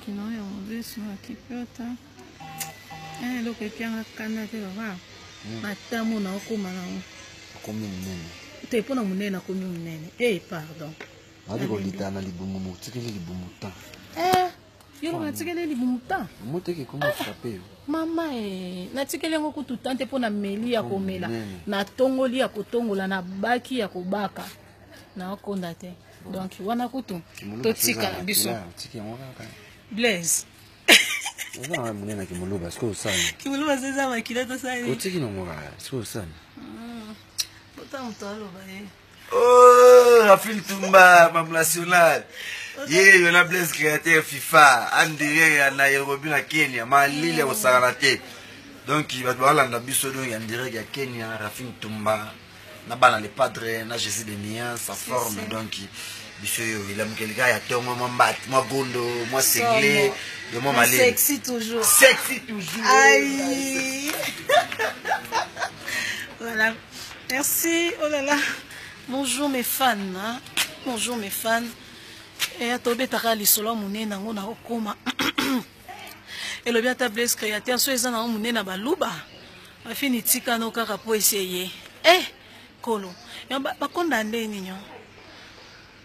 kino ya mobeso na kipiota. Loko epianga kanda te baba. Matamu na okoma na o. Komi munene. Te pona munene komi munene. Pardon. Ali ko litana libumu mutikele libumu ta. Yolo natikele libumu ta. Moteke komo frappé. Mama natikele ngo kutu tante pona meli ya komela. Na tongoli ya kotongola na baki ya kobaka. Na okonda te. Donc wana kutu totika na biso. Blaise. Eza munene kimuluba siko sana. Kimuluba seza makila to sana. Otiki no moka siko sana. Bota mtalo ba Oh, Rafil Tumba, Mam National. Ye, on a Blaise créateur FIFA, André à Nairobi na Kenya, Malile au Saranate. Donc il va voir la biso donc en direct à Kenya, Rafil Tumba. Na bana les padres, na Jésus de Nia, sa forme donc biso il a quel gars, il y a tout moi mbat, moi gondo, moi seglé, de moi malé. Sexy toujours. Sexy toujours. Aïe. Voilà. Merci. Oh là là. Bonjour mes fans. Hein? Bonjour mes fans. Et à Tobé Tarali Solo Mouné Nango na Okoma. Et le bien Blaise créateur, soit ils en ont Mouné na Baluba. Ma fille Tika no kaka pour essayer. Kolo. Et ba condamné nino.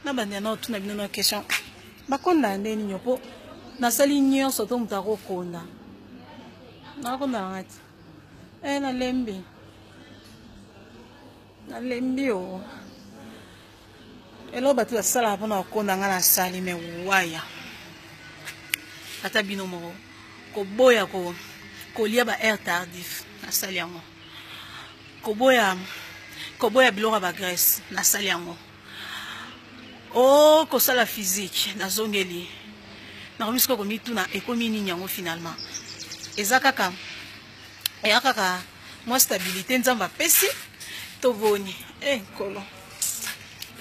Na bande na tout na bino na question. Ba condamné nino po. Na sali nyo soto mutako konda. Na konda ngati. Na lembi. Na lembi o. Elo batu asala pona konda ngana sali me waya. Ata bino mo ko boya ko lia ba air tardif na sali yango. Ko boya biloko ba graisse na sali yango. Oh ko sala physique na zongeli. Na komisko ko mituna ekomi nini yango finalement. Ezakaka moi stabilité nzamba pesi to voni kolo.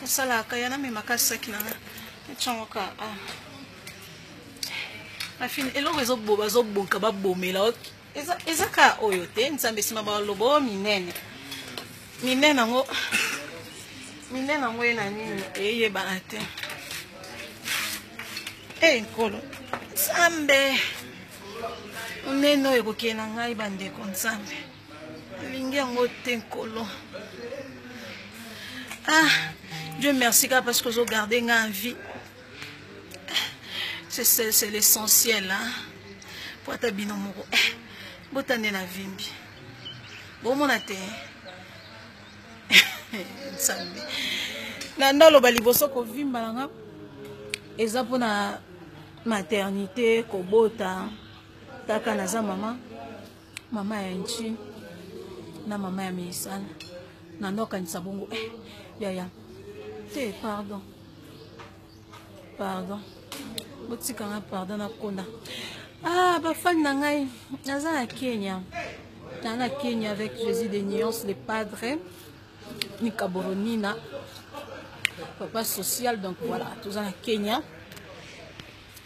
Sala kaya na me makasa kina chongoka afin eloko ezoboba zobonka babomela ezaka oyo te nzambe sima ba lobo minene ngo ena nini eyebana te nkolo nzambe unene oyo ekokena ngai bandeko nzambe elingi yango te nkolo. Dieu merci parce que vous gardez en vie. C'est l'essentiel. Pour ta binomoro. Botane na vimbi. Bon mon ate. Nsambe. Na ndalo baliboso ko vimba langa. Eza pona maternité ko bota. Taka na za mama. Mama ya nchi. Na mama ya misana. Na ndoka nsabongo. Yaya. Pardon. Botikanga pardon na konda. Ba fan na ngai naza na Kenya. Na Kenya avec Jésus de Nuance les padres. Ni Kaboronina. Papa social donc voilà, tous en Kenya.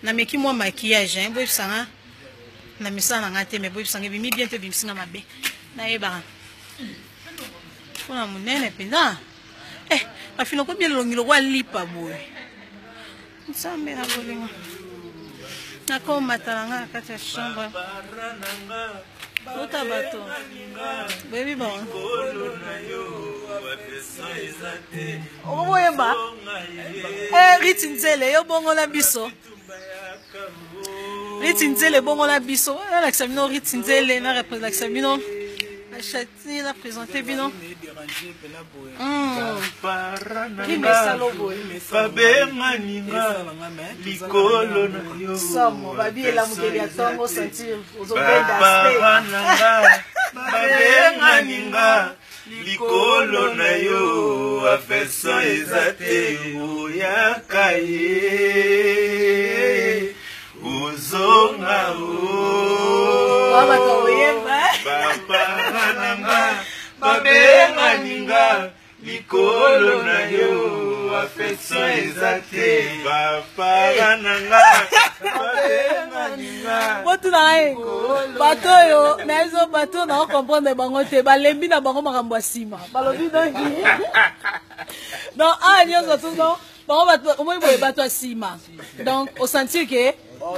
Na meki moi maquillage hein, boy sanga. Na misa na ngate mais boy sanga bimi bientôt bimsinga mabe. Na eba. Fona munene penda. Afino ko bien longilo wa lipa boy. Nsambe na bolingo. Na ko matalanga kati ya chambre. Ota bato. Baby bon. Oboyeba. Ritinzele yo bongo la biso. Ritinzele bongo la biso. La examino ritinzele na representaxamino. Chati la présenter bino. Qui me salobo. Fabenga ninga likolo na yo. Somo babi la mugeli atongo sentir uzobenda stay. Fabenga ninga likolo na yo afeso ezate oyakaye uzonga o. Baba toyeba. Babenga ninga likolo na yo afeso ezate papa nanga babenga ninga botu na bato yo na ezo bato na comprendre bango te balembi na bango makambo asima balobi donc donc nyoso tout non au moins boye bato asima. Donc au sentir que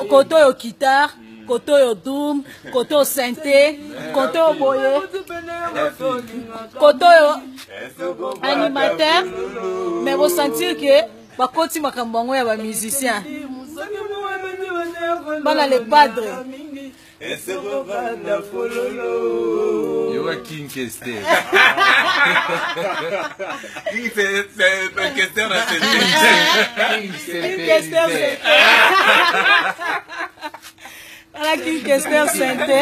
koto yo guitare, koto yo doom, koto yo synthé, koto yo boye, koto yo animateur, mais au sentir que bakoti makambo yango ya ba musicien. Bana les padres. Yoga King Kester. King c'est Kester na King Kester c'est. Voilà King Kester synthé.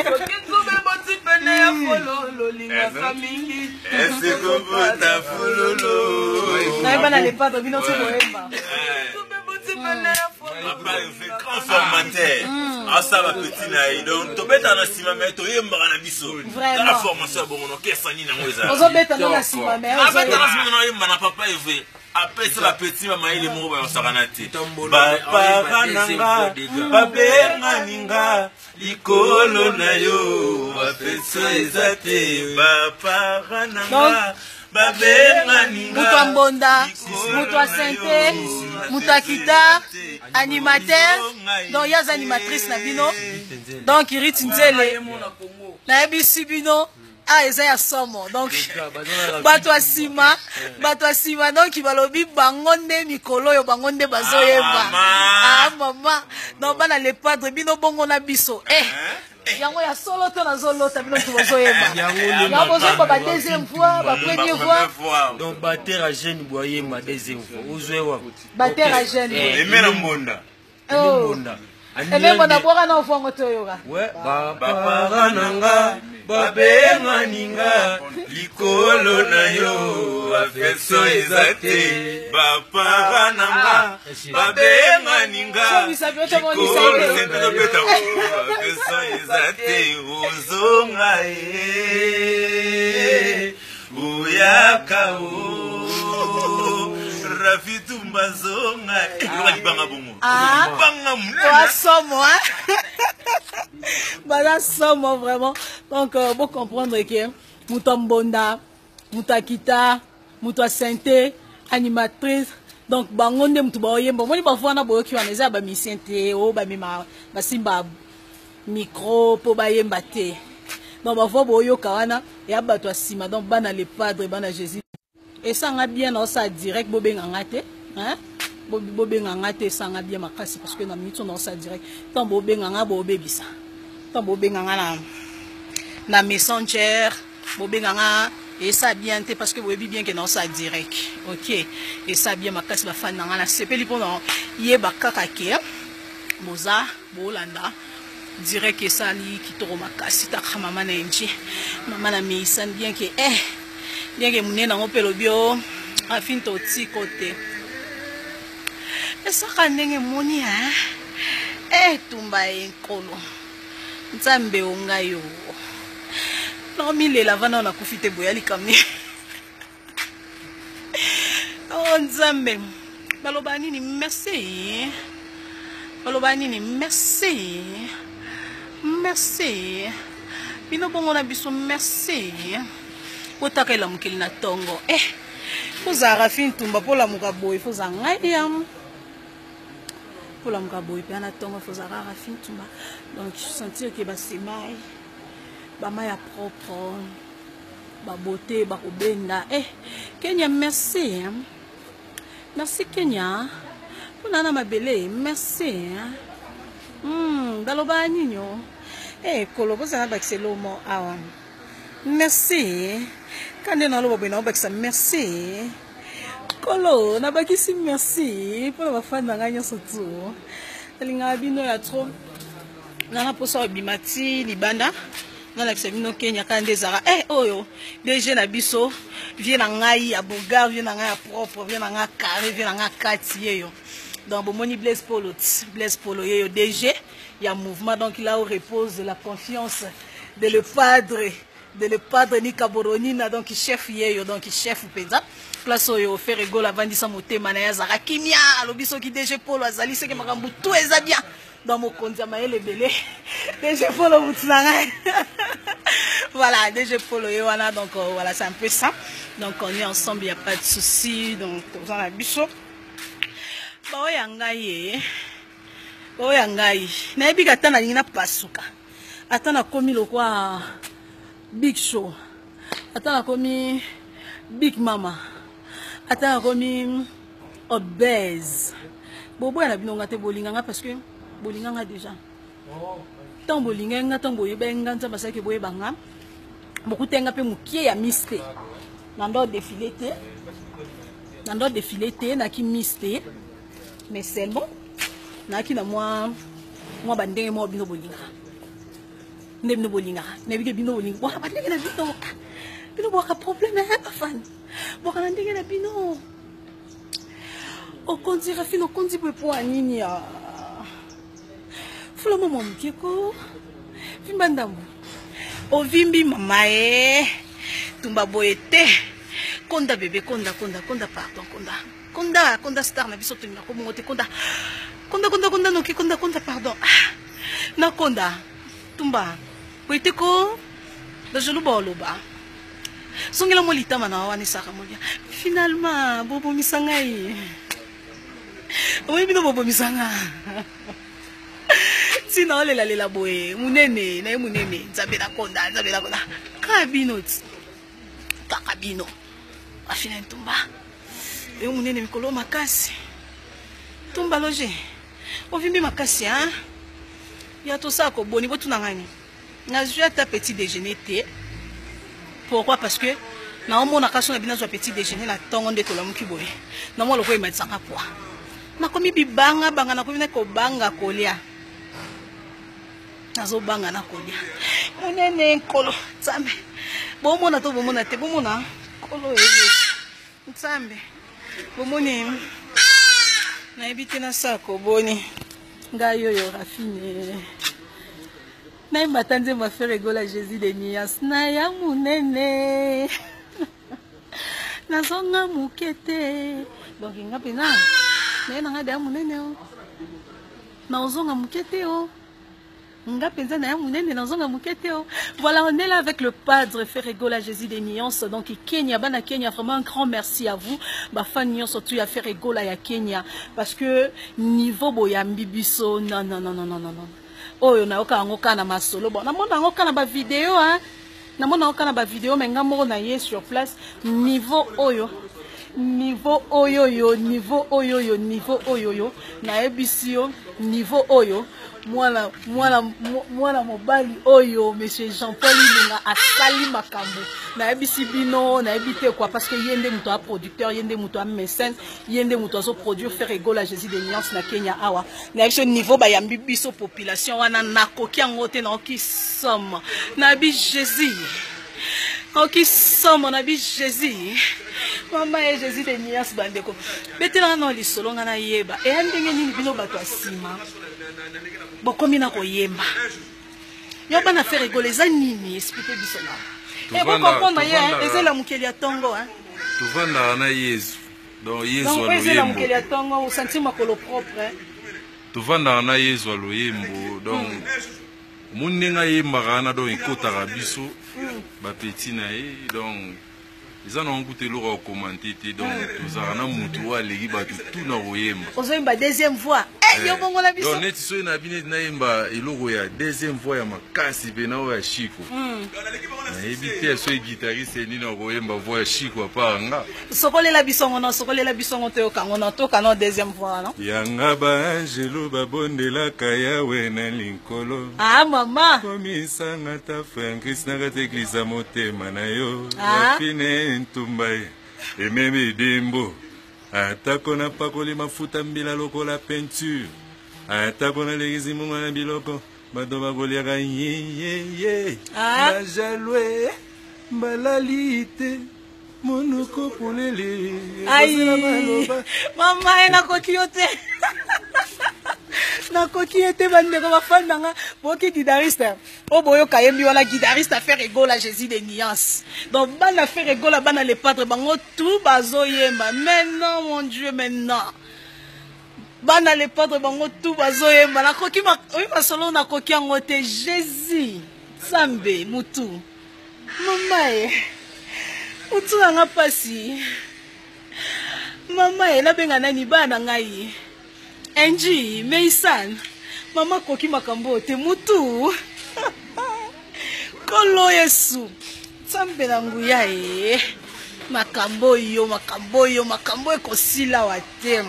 Bana les padres bino so boyemba. Papa, il fait grand formateur. Ah, ça va petit naï. Donc, tu bêtes dans cima, mais tu es marre à biso. Dans la formation, bon, on a qu'est-ce qu'on y a. On bête dans la cima, mais on bête dans la cima, on a papa, il fait. Après ça, la petite maman, il est mort, on s'en a été. Papa, Rananga, Papa, Naninga, Licolo Nayo, Papa, Ezate, Papa, Rananga. Mutu ambonda, mutu asente, mutu akita, animateur, donc il y a des animatrices na bino, donc il rit nzele, na ebisi bino, ah eza ya somo, donc bato asima, donc il balobi bangonde mikolo yo bangonde bazoyeba, ah maman, donc bana le padre bino bongo na biso, yango ya solo to na zolota bino to bozoyeba yango bozoyeba ba deuxième fois ba première fois donc batteur à jeune boyer ma deuxième fois ozoewa batteur à jeune emena mbonda emena na boka na ofongo to yoka ouais papa nanga babenga ninga likolo na yo afeso ezate papa nanga babenga ninga likolo sentelo beta afeso ezate uzonga uyaka Rafitu mbazonga libanga bongo banga munana somo bana somo vraiment donc bon comprendre que mutombonda mutakita muto synthé animatrice donc bangonde mutu boyembo moni parfois na boyoki wana eza ba misente o ba mima basimba micro po bayemba te donc parfois boyoka wana ya bato asima donc bana les padres bana Jésus. Et ça a bien dans ça direct bobé ngangate hein bobé ngangate ça a bien makasi parce que na minute dans ça direct tant bobé nganga bobé bisa tant bobé nganga na messenger bobé nganga et ça bien té parce que bobé bien que dans ça direct OK et ça bien makasi ba fan nganga na sepeli pendant yeba kaka ke boza bolanda direct que ça li kitoro makasi ta mama na nji mama na misan bien que bien que mon nango pelobio afin to ti côté esa kanenge moni tumba enkolo nzambe ongayo no mile lavana na kufite boyali kamni oh nzambe balobani ni merci bino bongo na biso merci otaka la mukili na tongo fozara fin tumba pola mukaboy foza ngayam pola mukaboy pe na tongo fozara fin tumba donc sentir que ba semai ba maya propre ba beauté ba kobenda Kenya merci merci Kenya pona na mabele merci daloba ninyo kolobo sana ba xelomo awa merci quand on a le bon on va merci kolo na bakisi merci pour la fan nganya sotu linga bino ya trop na poso bimati libanda na la bino Kenya kande zara oyo DG na biso vient na ngai ya bogar vient na ngai ya propre vient na ngai carré vient na ngai quartier yo donc bomoni Blaise Polo yo DG ya mouvement donc là où repose la confiance de le padre ni kaboronina donc chef yeyo donc chef peza place oyo faire rigolo avandisa motema na ya zara kimia lobiso ki DG Polo azali seke makambu tout eza bien dans mon compte maele belé DG Polo mutsanga voilà DG Polo yewana donc voilà c'est un peu ça donc on est ensemble il y a pas de souci donc on a biso baoya ngai baoya ngai nayebi ata nalingi napasuka ata nakomi lokwa big show ata nakomi big mama ata nakomi obèse boboya na bino nga te bolinganga parce que bolinganga déjà tant bolingenga tant boyebenga nzambe asaki boyebanga bokutenga pe mukie ya miste nando défilé te naki miste mais seulement naki na moi bandenge mo bino bolinga nde bino bolinga na bike bino bolinga wa bandenge na bino boka problème afan boka na ndenge na bino okonzi rafino okonzi po anini ya fula mama mkieko vimba ndambo ovimbi mama tumba boete konda bébé konda pardon konda star na biso tumina ko mongote konda noki konda pardon na konda tumba boete ko da jolu boloba songela molitama na wana saka molia finalement bobo misangai oyi bino bobo misanga sina olela boye munene na ye munene nzambe na konda kabino afina ntumba ye munene mikolo makasi tumba loge ovimbi makasi ya tosala koboni botuna ngani nazwi ata petit déjeuner te pourquoi parce que naomona kasi na bino azwa petit déjeuner na ntongo nde tolamuki boye namona lokola ematisanga poa nakomi bibanga nakomi na kobanga kolia nazobanga na kolia munene nkolo nzambe bomona to bomona te bomona nkolo nzambe bomoni nayebi te nasala koboni ngai oyo rafine nayemba ta nzembo afere egola jésus de nias na ya munene nazonga moke te donc nga mpena naye nanga de ya munene o naozonga moke te o nga penza na ya munene nazonga moke te o. Voilà, on est là avec le padre Ferregola Jésus des Nuances. Donc Kenya, bana Kenya, vraiment un grand merci à vous. Ba fan nyonso surtout ya Ferregola ya Kenya parce que niveau boyambi biso non. Oyo na oka ngoka na masolo bon na mona ngoka na ba vidéo na mona ngoka na ba vidéo mais nga moko na ye sur place niveau oyo na ebisio niveau oyo mwana mobali oyo monsieur Jean-Paul Ilunga asali makambo na ebisi bino na ebite quoi parce que yende muto a producteur yende muto a mécène yende muto a so produire Ferregola Jésus des Nuances na Kenya awa na ebisi niveau ba yambi biso population wana nakoki ngote na okisomo na bi Jésus okisomo na bi Jésus mama e Jésus des Nuances bandeko betela na lisolo ngana yeba e ndenge nini bino bato asima bokomi na koyemba yo bana Ferregola eza nini expliquer biso na e boko comprendre ye ezela mukeli ya tongo tuvanda na Yesu donc Yesu aloyembo ezela mukeli ya tongo sentir makolo propre tuvanda na Yesu aloyembo donc munenga yemba na donc ikotaka biso ba petit na ye donc ils ont goûté leur commenté donc tous en mutu wa legi batu tout na oyemba ozoyemba deuxième fois yo bongo na biso donc neti so na binet na yemba eloko ya deuxième fois ya makasi pe na ya Chico na ebite so guitariste ni na oyemba voix ya Chico apanga sokolela bisongo te okangona to kana deuxième fois non yanga ba angelo babondela kaya we na linkolo mama komisanga ta frère Christ na kate église motema na yo fine ntumbai ememi dembo atako na pakoli mafuta mbila lokola peinture atako na legisi mungu na biloko bato bakoliaka ye bajalwe balalite monoko polele mama nakoki yo te nakoki ete bandeko bafanda nga boki guitariste oboyoka yembi wana guitariste Ferregola Jésus des Nuances donc bana Ferregola bana les padres bango tout bazoyemba maintenant mon Dieu maintenant bana les padres bango tout bazoyemba nakoki oyi masolo nakoki yango te Jésus Sambe mutu mama mutu nanga pasi mama nabenga nani bana ngai Angie, Meisan, Mama Koki Makambo, te mutu. Kolo Yesu, Tsambe na nguya Makambo yo, makambo ekosila wate.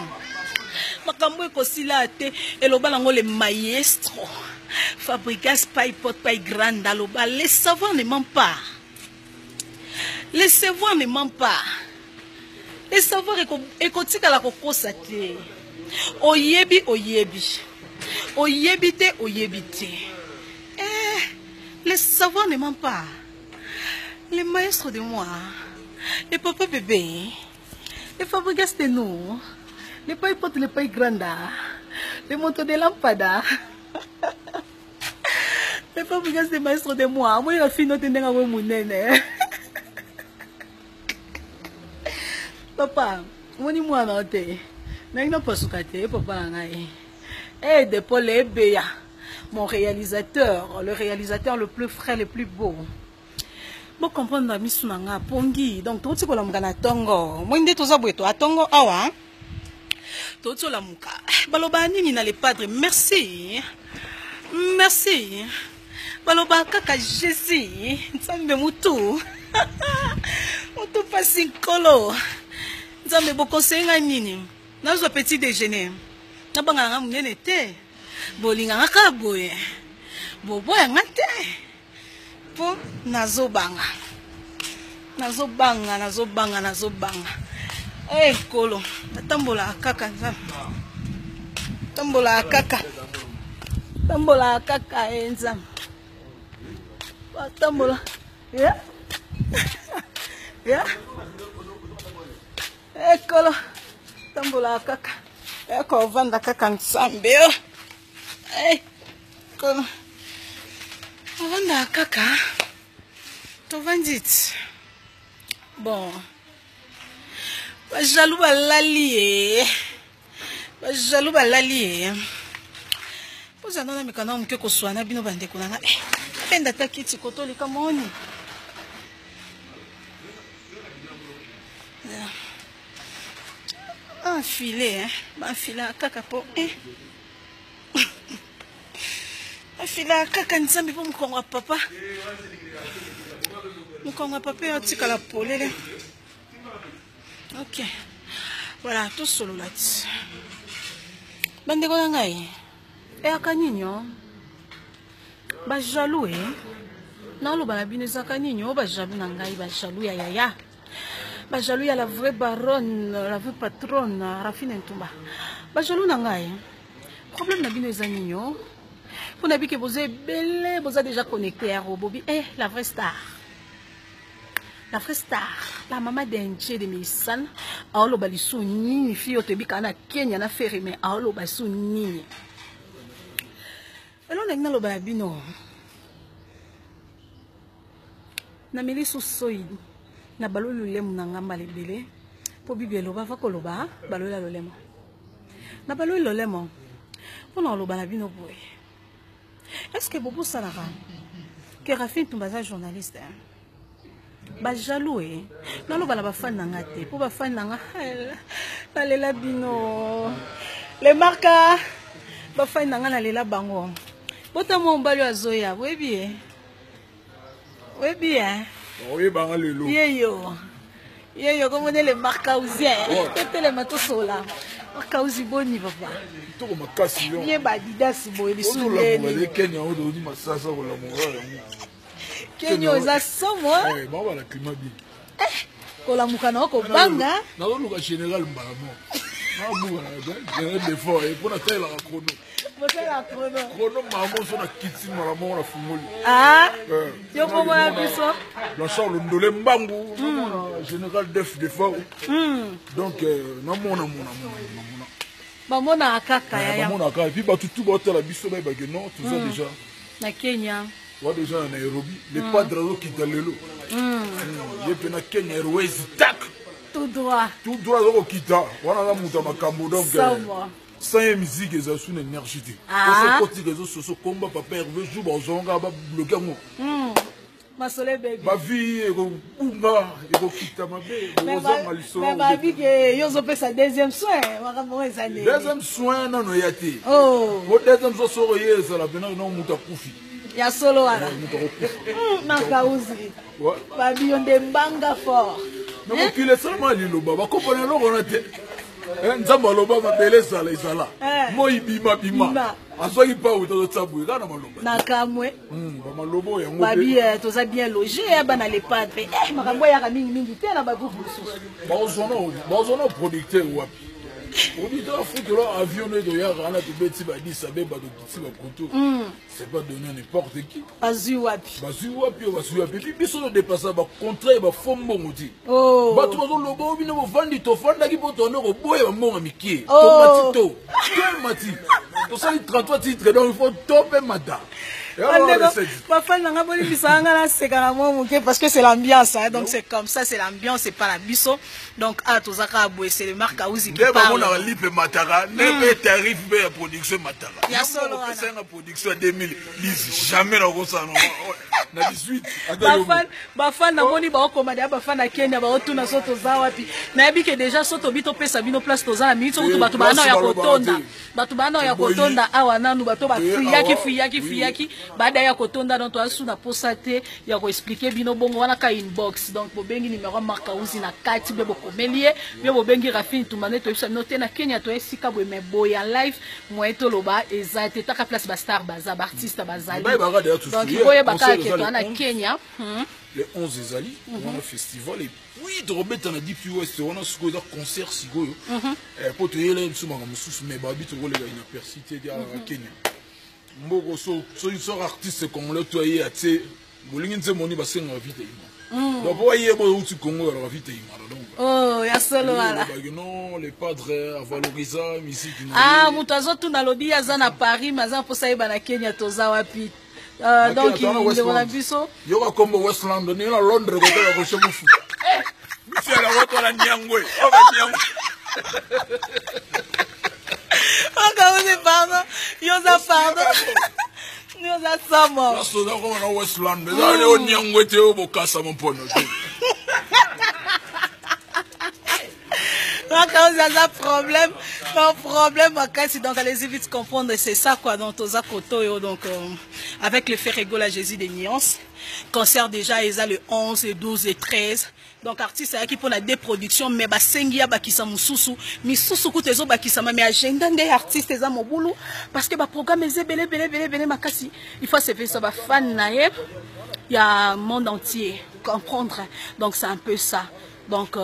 Makambo ekosila wate, eloba nango le maestro. Fabrikas paille pot paille grande aloba. Les savants ne mentent pas. Les savants ne mentent pas. Les savants ekotika la kokosa te. Oyebi. Oyebi te. Les savants ne mentent pas. Les maîtres de moi. Les papa bébé. Les fabrikas de nous. Les paille pot, les paille grande. Les motos de lampada. Les fabrikas de maîtres de moi. Moi, la fille note n'est pas mon nene. Papa, moi, moi, non, te. N'a pas soukate, papa, n'aïe. Eh, de Paul Ebea, mon réalisateur, le réalisateur le plus frais, le plus beau. Bon, comprendre la mission nanga pongi. Donc, tout ce que l'on a tongo. Moi, n'ai pas besoin de tongo, awa. Tout ce que l'on a. Baloba nini na les padres. Merci. Merci. Baloba kaka Jésus. Nzambe mutu. Mutu pasi kolo. Nzambe bo conseiller nga nini. Nazo petit déjeuner. Nabanga nga munene te. Bolinga nga ka boye. Bobo ya nga te. Po nazobanga. Eh kolo. Tambola kaka nzambe. Tambola kaka nzambe. Tambola. Yeah. Yeah. Ekolo. Tambola kaka. Eko vanda kaka nsambe. Kolo. Vanda kaka. To vandit. Bon. Bajalou balali. Poza nana mikana mke koswana bino bande kunanga. Penda takiti kotoli kamoni. Un filet, un filet à caca pour un filet à caca nzambi pour mkonga papa. Mkonga papa un petit la polele. Ok. Voilà, tout solo là. Bande ko ngai. E akaninyo. Ba jaloux na lo bana bino zakaninyo ba jaloux na ngai ba jaloux ya yaya. Ba jaloux ya la vraie baronne, la vraie patronne, Rafine Ntumba. Ba jaloux na ngai. Problème na bino ezaninyo. Pour nabi que vous êtes belle, vous êtes déjà connecté à Robobi. Eh, la vraie star. La vraie star, la maman d'Enche de Misan, aolo balisu nini fille otebika na Kenya na ferme aolo balisu nini. Alors na lo babino. Na milisu soyi na balolo lemu na ngamba lebele po bibelo ba fakoloba balola lolemo. Na balolo lolemo. Pona lo babino boy. Est-ce que Bobo Salara que Rafine Ntumba journaliste ba jaloux na lo bala ba fan na ngate po ba fan na nga na lela bino le marka ba fan na nga na lela bango bota mo mbalo azoya webi oui banga lelo yeyo comme on est le marka ouzien tete le matosola marka ouzi boni papa to ko makasi yo ye ba didas boy bisu le Kenya o do di masasa ko la mora Kenya za somo ba ba la climat bi kola mukana ko banga na lo ka général mbalamo na bu na de fort et pour na tela chrono chrono mamo so na kitsi mbalamo na fungoli yo ko mo biso la Charles Ndole Mbangu général def de fort donc na mona bamona kaka ya bamona kaka et puis ba tutu ba tela biso ba que non tout ça déjà na Kenya wa déjà na Nairobi les padres qui dalelo yepe na Kenya Airways tak tout droit au kita wana na muta makambo donc sans musique et sans énergie on se côté réseaux sociaux combat papa Hervé joue bazonga ba bloquer mo Masole bébé. Ma vie est au Oumba, et au Kitamabe, au Zangaliso. Mais ma vie que Yozo fait sa deuxième soin. Deuxième soin, non, non, yati. Oh. Au deuxième soin, so yes, la bena non muta kufi. Ya solo ala. Nakauzi. Babi on de banga fort. Non, mais qu'il est seulement l'île-Oba. Va comprendre l'eau, on a été. Nzamba loba mabele sala isala. Mo ibima bima. Asoki pa uto tsabu kana maloba. Nakamwe. Ba malobo yango. Babi toza bien logé bana les padres. Makambo ya mingi mingi te na babu busu. Bazono producteur wapi. Auditeur foot là avion de yara na to beti ba di sabe ba do kitsi ba koto. C'est pas donné à n'importe qui. Bazu wapi. Bazu wapi. Puis biso no dépasser ba contrat ba fombo ngoti. Oh. Ba to zo lobo bino bo vandi to fanda ki poto no ko boye ba monga mikie. To matito. Quel mati. To ça 33 titres donc il faut topper mata. Parce que c'est l'ambiance, hein, donc c'est comme ça, c'est l'ambiance, c'est pas la biso. Donc, c'est le marque Aouzi qui parle. On a lipe matara, n'est pas tarif de production matara. Il y a solo une production 2000, jamais dans le salon. Na 18. Bafan na moni ba okomada bafan na Kenya ba otuna soto za wapi. Na yebi ke déjà soto bito pesa bino place toza na minute soto batu bana ya kotonda. Batu bana ya kotonda awa nanu bato ba fiyaki. Baada ya kotonda donc asu na posate ya ko expliquer bino bongo wana ka inbox. Donc bo bengi numéro marka uzi na kati be bokomelie, be bo bengi Rafine Tumane to bisa noter na Kenya to esika bo me boya live moeto loba ezate taka place ba star baza ba artiste bazali. Donc boye baka ke na Kenya. Le 11 ezali, on a festival et oui de remettre en a dit puis ouest on a ce concert sigoyo. Pour te yele nsuma mususu me babi to golega ina persité dia Kenya. Mboko so artiste congolais to yé até bolingi nze moni ba senga vite ima. Donc pour yé bo uti Congo la vite ima donc. Oh, ya solo ala. Non, les padres à valoriser musique. Ah, mutazo tu na lobby ya na Paris, maza pour ça yeba na Kenya toza wapi. Donc il on a vu ça. Yo va comme West London, ni na Londres ko ta ko chemu fu. Monsieur la roto la nyangwe. O ba nyangwe. Pardon. Yosa pardon. Yosa samo. La soda ko na West London. Da le nyangwe te o bokasa mon pono. Problème, donc allez-y vite comprendre, c'est ça quoi, donc Toza Koto, donc avec le Ferrego la Jésus des nuances, concert déjà ils a le 11, le 12 et 13. Donc artiste qui pour la déproduction mais ba sengia ba kisa mususu misusu kutezo ba kisa mais agenda des artistes eza mobulu parce que ba programme eze belé makasi il faut se faire ça ba fan nae il y a monde entier comprendre, donc c'est un peu ça. Donc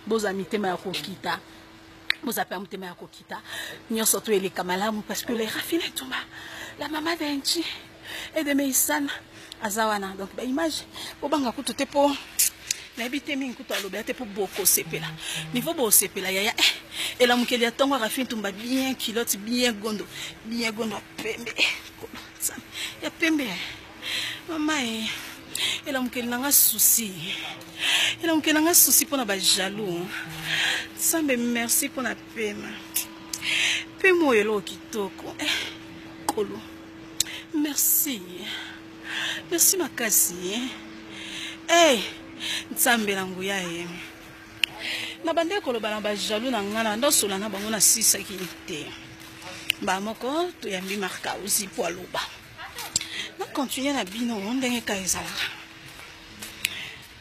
vos amis tema ya kokita vos appels tema ya kokita nyo surtout les kamalamu parce que les raffinés tomba la maman d'Enchi et de Meissan azawana donc ba image po banga kutu te po na habité mingi kutu alobe te po boko sepela niveau bo sepela yaya et la mukeli ya tongo rafine tomba bien kilote bien gondo pembe ya pembe maman et la mukeli nanga souci. Et donc, il y a un souci pour les jaloux. Ça me merci pour la peine. Pemo yelo kitoko. Kolo. Merci. Merci makasi. Eh, nzambe languya e. Na bande kolo bana ba jaloux na ngana ndo sola na bango na sisa kinte. Ba moko to yambi marka aussi pour aloba. Na continuer na bino ndenge ka ezala.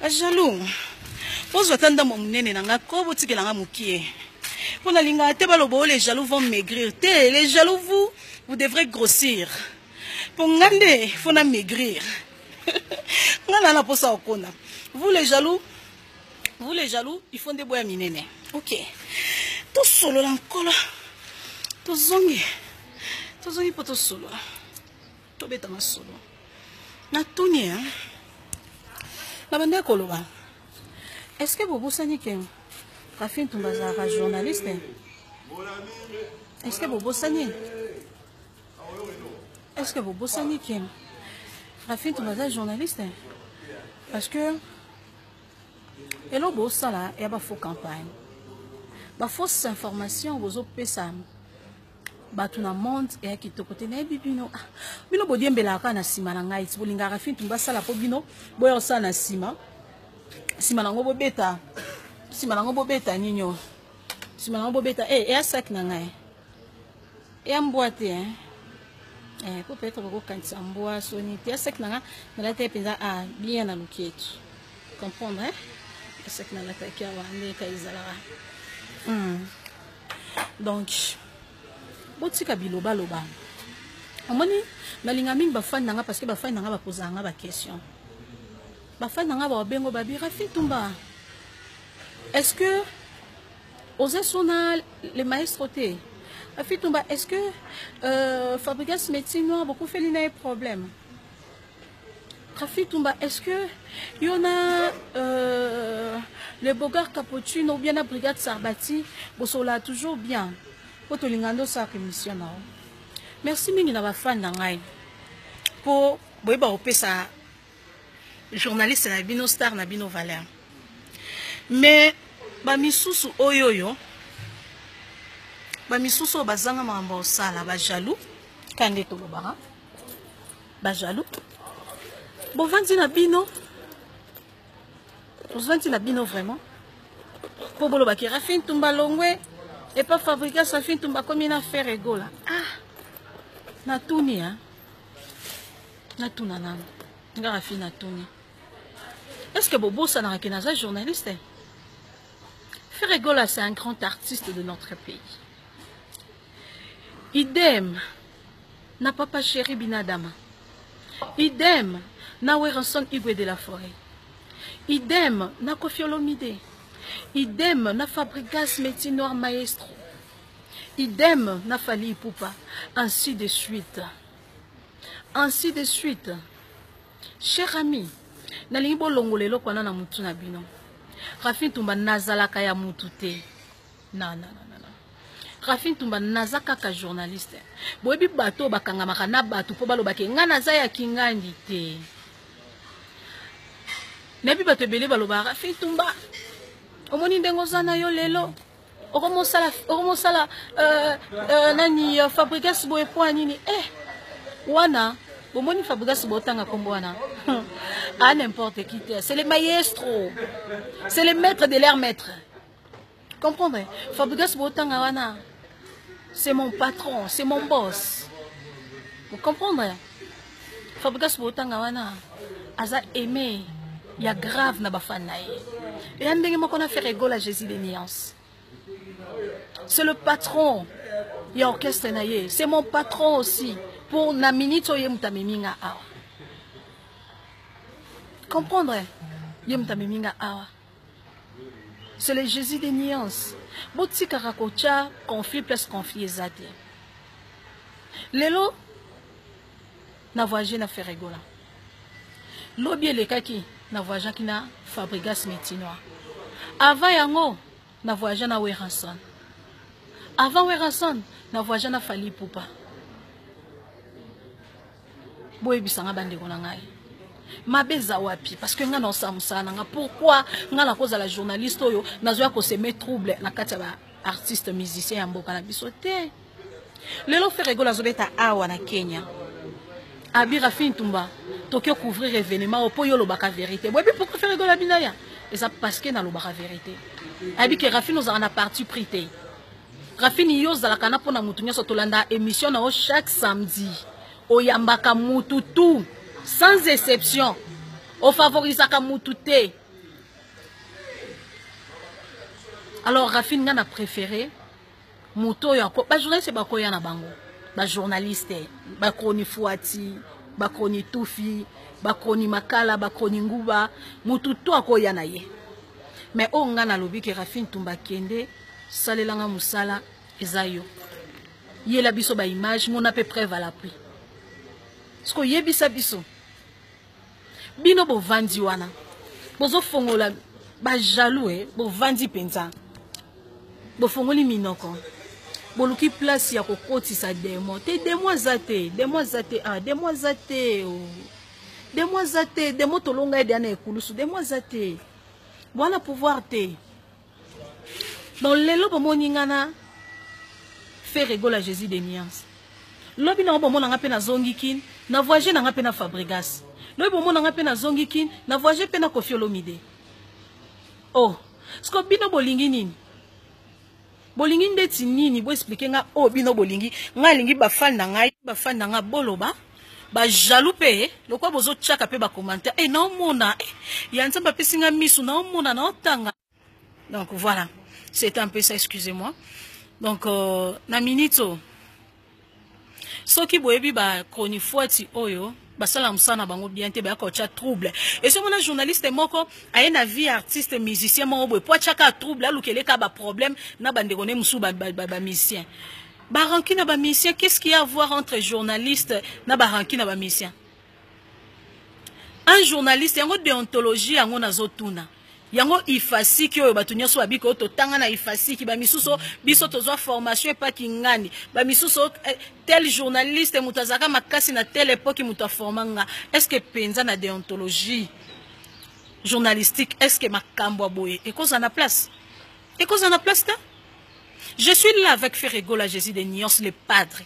Jaloux. Vous attendez mon nene nanga ko botikela nga mukie. Pour la linga te balobo les jaloux vont maigrir. Les jaloux vous devrez grossir. Pour ngande faut na maigrir. Ngana na posa okona. Vous les jaloux, ils font des boya minene. OK. To solo lankolo. To zongi poto solo. To beta ma solo. Na toni hein. La bande koloba. Est-ce que vous bossez que Rafine Tumbazara journaliste? Est-ce que vous bossez? Est-ce que vous bossez que Rafine Tumbazara journaliste? Parce que et là bossa là il y a pas faux campagne. Ba fausse information vous opé ça. bato na monde et qui tokote na bino bino bodiembela ka na sima na ngai ti bolinga Rafine Toumba sala po bino boyo sa na sima nango bobeta ninyo sima nango bobeta et sac na ngai et emboîté peut-être beaucoup quand ça emboît soni et sac na nga na la tête penza bien na luketu comprendre sac na la tête ya wande ka izala donc botika biloba omoni nalinga mingi bafani nanga parce que bafani nanga bapoza nga ba question bafani nanga ba bengo babi Rafine Toumba est-ce que aux sona les maestros té Rafine Toumba est-ce que Fabrigas médecine noire beaucoup fait un problème Rafine Toumba est-ce que il y en a le Bogar Capucine ou bien la brigade Sarbati bosola toujours bien poto lingando sa commission na merci mingi na ba fan na ngai po boyeba opesa journaliste na bino star na bino valeur mais ba misusu oyoyo ba misusu bazanga mambo sala ba jaloux kande to lobara ba jaloux bo vandi na bino vraiment po bolo ba ki Rafine Toumba longwe et pas fabriquer Rafine Toumba comme une affaire égola. Na tuni na tuna nana. Nga Rafine na tuni. Est-ce que Bobo ça n'a qu'un journaliste? Ferregola c'est un grand artiste de notre pays. Idem na papa chéri Binadama. Idem na Weranson Igwe de la Forêt. Idem na Koffi Olomide. Idem na Fabrigas médecine noire maestro. Idem na Fally Ipupa. Ainsi de suite. Ainsi de suite. Cher ami, na lingo longolelo kwa na mutu na bino. Rafine Toumba nazalaka ya mutu te. Na. Rafine Toumba nazaka ka journaliste. Boyebi bato bakanga makana bato po balobake nga naza ya kingandi te. Nebi bato bele baloba Rafine Toumba. Omoni ndengo zana yo lelo. Oromosala nani Fabrigas boye po nini wana bomoni Fabrigas botanga kombo wana à n'importe qui c'est les maestros, c'est les maîtres de leurs maîtres. Comprenez? Fabrigas botanga wana c'est mon patron, c'est mon boss. Vous comprenez? Fabrigas botanga wana aza aimé ya grave na bafana ye. Et andenge moko na faire égole à Jésus des nuances. C'est le patron. Il y a orchestre naïe. C'est mon patron aussi. Pour na minute yemutameminga awa. Comprendre? Yemutameminga awa. C'est le Jésus des nuances. Boti karakocha conflit plus conflit zate. Lelo na voyagé na faire rigola. Lobi le kaki na voyagé qui na Fabrigas Métinois. Avant yango na voyagé na Weranson. Avant Weranson, na voyagé na Fally Ipupa. Boye bisanga bande ko na ngai. Mabeza wapi parce que nga na samusa nga pourquoi nga na cause la journaliste oyo nazoya ko se mettre trouble na kati ba artiste musicien ya mboka na biso te. Lelo faire rigola zobeta awa na Kenya. Abi Rafine Toumba tokyo couvrir événement po yo lobaka vérité. Boye pourquoi faire rigola binaya? Et ça parce que na lobaka vérité. Abi que Rafine nous en a parti prité. Rafine yozala kana pona mutu nyoso tolanda émission na chaque samedi. Oyambaka mutu tout sans exception. O favorisaka mutu te. Alors Rafine ngana préféré muto yako ba journaliste ba koya na bango. Ba journaliste, ba kroni Fuati, ba kroni Tufi, ba kroni Makala, ba kroni Nguba, mutu to akoya na ye. Mais o ngana lobi ke Rafine Toumba kende salelanga musala ezayo yela biso ba image mon à peu près va la prix sko yebisa biso bino bo vandi wana bozo fongola ba jaloux bo vandi penza bo fongoli minoko bo luki place ya kokotisa demo te demo zate demo tolonga ede na ekulusu demo zate voilà pouvoir te. Dans les lobes moningana faire rigolo à Jésus des nuances. Lobi na obo mona ngape na zongikin, na voyager na ngape na Fabregas. Lobi bo mona ngape na zongikin, na voyager pe na Koffi Olomide. Oh, sko bino bolingi nini? Bolingi ndeti nini bo expliquer nga oh bino bolingi, nga lingi ba fan na nga boloba. Ba jaloux pe, le quoi bozo tchaka pe ba commentaire. Eh non mona, ya nzamba pe singa misu na mona na otanga. Donc voilà, c'est un peu ça, excusez-moi. Donc na minito. Soki boyebi ba konifuati oyo, ba sala msana bango bien te ba ko cha trouble. Et ce mona journaliste moko aye na vie artiste musicien moko boye po chaka trouble alukele ka ba problème na bande koné musu ba musicien. Baranki na ba musicien, qu'est-ce qu'il y a à voir entre journaliste na baranki na ba musicien? Un journaliste yango déontologie yango nazotuna. Yango ifasi ki oyo batunya so babiko to tanga na ifasi ki ba misuso biso tozo formation pa kingani ba misuso tel journaliste mutazaka makasi na telle époque muta formanga. Est-ce que penza na déontologie journalistique est-ce que makambo boye et cause en a place? Et cause en a place là? Je suis là avec Ferregola Jésus des Nuances, le padre,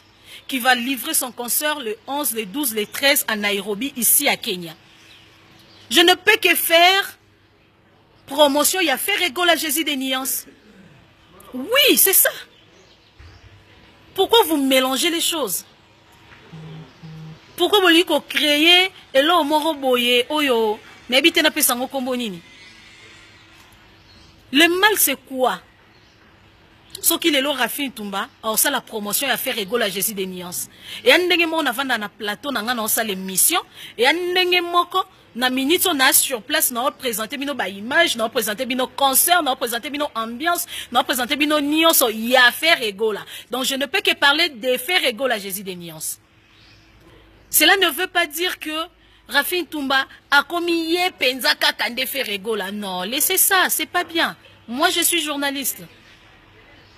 qui va livrer son concert le 11, le 12, le 13 à Nairobi, ici à Kenya. Je ne peux que faire promotion, il y a Ferregola Jésus des Nuances. Oui, c'est ça. Pourquoi vous mélangez les choses? Pourquoi vous voulez créer et là, on boye, oyo, n'habitez na pesango kombonini. Le mal, c'est quoi? Ce qui est là, Rafin Tumba, alors ça la promotion a fait rigoler à Jésus des Nuances. Et andenge mo na vanda na plateau na ngana ça l'émission et andenge moko na minute on a sur place na présenter bino ba image, na présenter bino concert, na présenter bino ambiance, na présenter bino nuance y a fait rigoler. Donc je ne peux que parler de faire rigoler à Jésus des Nuances. Cela ne veut pas dire que Rafin Tumba a commis yé penzaka kande fait rigoler. Non, laissez ça, c'est pas bien. Moi je suis journaliste.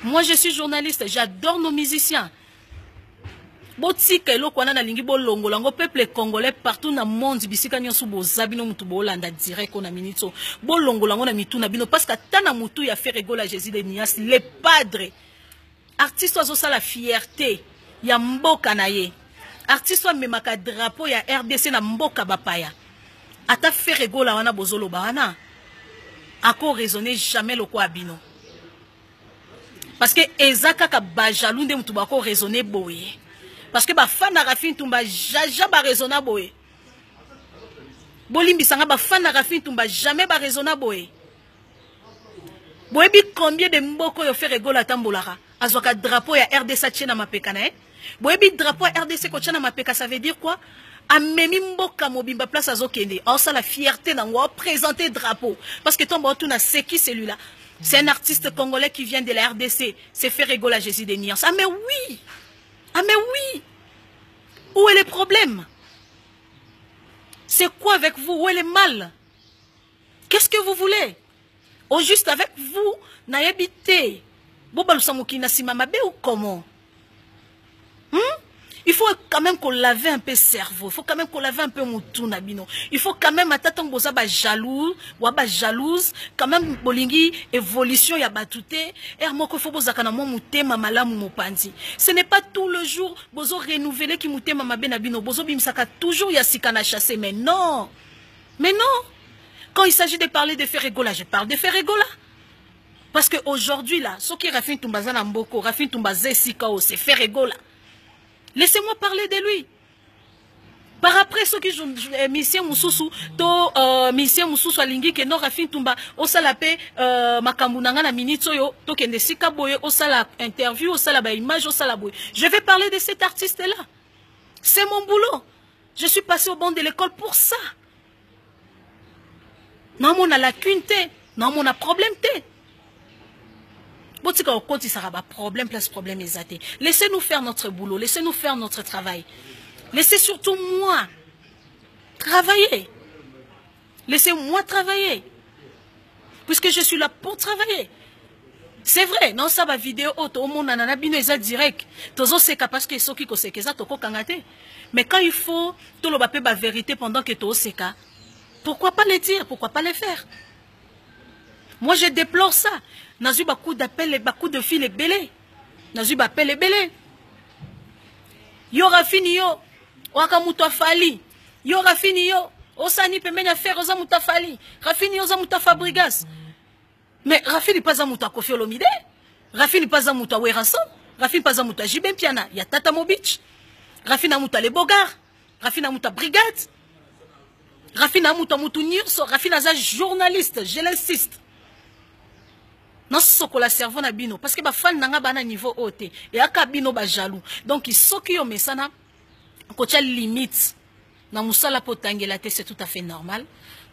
Moi, je suis journaliste, j'adore nos musiciens. Botika elo kwana na lingi bolongo lango peuple congolais partout na monde bisika nyosu bozabino mutu bolanda direct na minito bolongo lango na mitu na bino parce que tana mutu ya fait rigoler Jésus des Nuances les padres artiste ozo sa la fierté ya mboka na ye artiste wa memaka drapeau ya RDC na mboka bapaya ata fait rigoler wana bozolo bana ako raisonner jamais le kwa bino. Parce que ezaka ka ba jaloux nde mutu bako raisonner boye. Parce que ba fan na Rafin Tumba jaja ba raisonner boye. Bolimbi sanga ba fan na Rafin Tumba jamais ba raisonner boye. Boye bi combien de mboko yo fait rigoler tambolara. Azwaka drapeau ya RDC tchena mapeka na. Boye bi drapeau ya RDC ko tchena mapeka ça veut dire quoi? Amemi mboka mobimba place azokende. Alors ça la fierté na ngwa présenter drapeau parce que tombo tout na seki celui-là. C'est un artiste congolais qui vient de la RDC. C'est fait rigoler à Jésus des Nuances. Ah mais oui! Ah mais oui! Où est le problème? C'est quoi avec vous? Où est le mal? Qu'est-ce que vous voulez? Au juste avec vous, n'ayabité. Bobalusamuki nasimamabe ou comment? Il faut quand même qu'on lave un peu le cerveau. Il faut quand même qu'on lave un peu mon tournabino. Il faut quand même attendre que vous jaloux, ou jalouse, quand même bolingi évolution ya batute. Et moko faut boza kana mo mutema malamu mopandi. Ce n'est pas tout le jour bozo renouveler ki mutema mabena bino bozo bimsaka toujours ya sikana chasser mais non. Mais non. Quand il s'agit de parler de faire rigoler, je parle de faire rigoler. Parce que aujourd'hui là, ce qui Rafin Tumba zana mboko, Rafin Tumba zesikao, c'est faire rigoler. Laissez-moi parler de lui. Par après, ceux qui mission mususu, to mission mususu alingi ke no Rafin Tumba, osalape makambunanga na minito yo, to kende sika boye, osala interview, osala ba image, osala boye. Je vais parler de cet artiste-là. C'est mon boulot. Je suis passé au banc de l'école pour ça. Non, on a lacune, non, on a problème, Laissez-nous faire notre boulot, laissez-nous faire notre travail. Laissez surtout moi travailler. Laissez-moi travailler. Puisque je suis là pour travailler. C'est vrai, non, ça va vidéo, tout le monde en a bien direct. Tozo seka parce que ceux qui kosekeza toko kangate. Mais quand il faut tout le bapé ba vérité pendant que tozo seka, pourquoi pas le dire, pourquoi pas le faire? Moi je déplore ça. Nazu beaucoup d'appels et beaucoup de fils et belés. nazui bapele ebele. Yo rafini yo waka mutu afali. Yo rafini yo osani pembeni ya fer oza mutu afali. Rafini yo oza mutu afabrigas. Mais rafini pas za mutu Koffi Olomide. Rafini pas za mutu Weranson. Rafini pas za mutu JB Mpiana. Ya Tata Mobich. Rafini mutu Le Bogart. Rafini mutu Brigade. Rafini mutu Nirso. Rafini aza journaliste. Je l'insiste. Non sokola cerveau na bino parce que ba fan nanga bana niveau haute et aka bino ba jaloux donc il soki yo mesana ko tia limite na musala potangela te c'est tout à fait normal